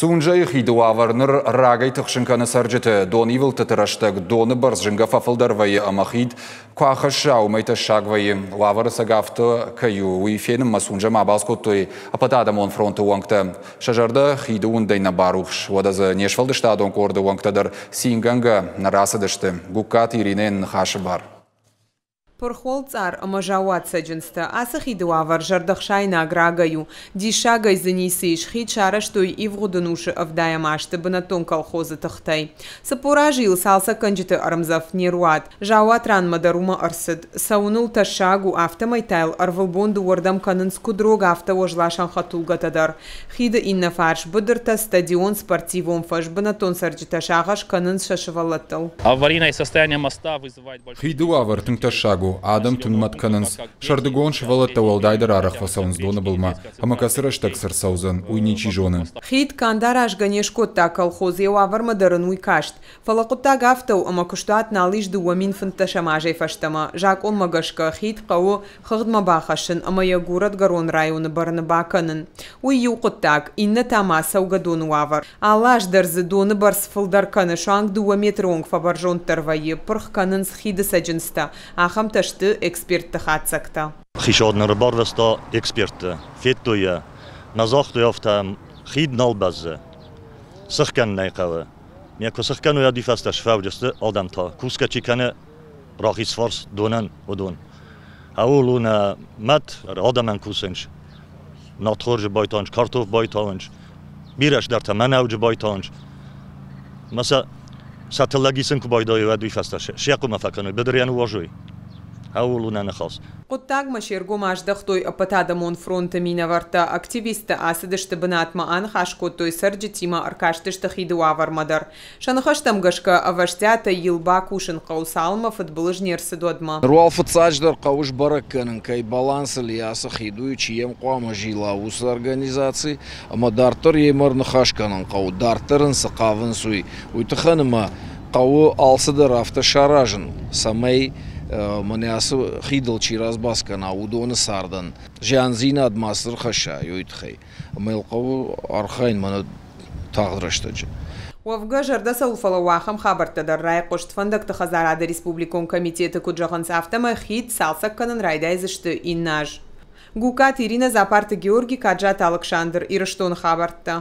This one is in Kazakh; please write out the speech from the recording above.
Сунжай хиду аварныр рагай тахшинканы саржеты донивыл тытыраштаг доны барс жинга фафылдар вайы амахид куахаша умайта шаг вайы лавары сагафты каю уифенім масунжа мабалскоттой апатадамон фронты уангта шажарда хиду ундайна барухш вадазы нешвалды штадон корды уангтадар синганга нарасадышты гукат иринен хашы бар. Пырхол цар амажауат саджинста, асы хиду авар жардахшайна аграгаю, дишагай занисыш, хид шараштой и вгудунуши авдая машты банатон колхоза тахтай. Сапуражил салса канджиты армзав неруат, жауат ран мадарума арсад, саунул ташагу автомайтайл арвалбонду вардам канынску дрога автовожлашан хатулгатадар. Хида инна фарш будырта стадион спортивом фаш банатон сарджита шагаш канынс шашевалаттал. Аварийное состояние моста вызывает большой... Хиду авар тыңташагу. Адам тунмат кананс шардыгон швалатта валдайдар арах васаунс дона булма амакасыраш таксыр саузан уйничи жоны. Хит кандараш ганешкотта колхоз авар мадаран уйкашт. Фалакутта гафтау амакуштуат налиш дуамин фанташамажей фаштама. Жак он магашка хит кау хагдма бахашын амаягурат гарон районы барны баканын. Уй юкуттак инна тама саугадон авар. Алаш дарзы доны барс фылдар каны шанг дуаметронг фабаржон тарвайы пырх канын схиды саджинста. Ахам эксперт тахацакта. Хишоднер барвеста эксперты. Феттуя. Назахту яфтам хид налбазы. Сыхкан найкавы. Мяко сыхкан уя дифасташ фавджасты адамта. Куска чиканы рахис фарс донан удон. Аулуна мат адаман кусенч. Натхорж байтанч, картоф байтанч. Бираш дарта манауж байтанч. Маса сателлагисен кубайдой уя дифасташ. Шяку мафаканы бедриан уважуй. أولونا نخاص. قطاق مشيرجو ماش دختوي أبتادمون فرونت مينا ورتا أكتيفيست أسدش تبنات ما أن خاشكوتوي سرجتيما أركاشتش تخيدو عفر مدر. شنخشتم قشكا أفشتاتا يلباكوشن قوسالما فتبلج نيرسدودما. روال فتساجدر قوش بركنن كي баланс لياسا خيدوي چيم قوام جيلاوس организации أما دارتر يمر نخاشكنن قو دارترن سقافن سوي ويتخنما قو ألسدر أفتشاراجن سمي مناسب خيدل چيراز باسكنا ودون ساردن جانزينا ادماستر خشا يويتخي اما يلقوا ارخين من تاغرشتج وفقا جردس الفلواخم خبرت در رای قشت فندق تخزاراد республикон комитеты куджаханс автома хит салсак канан райдайзышты иннаж. Гукат Ирина Запарта Георгий Каджат Александр Ирыштон хабарта.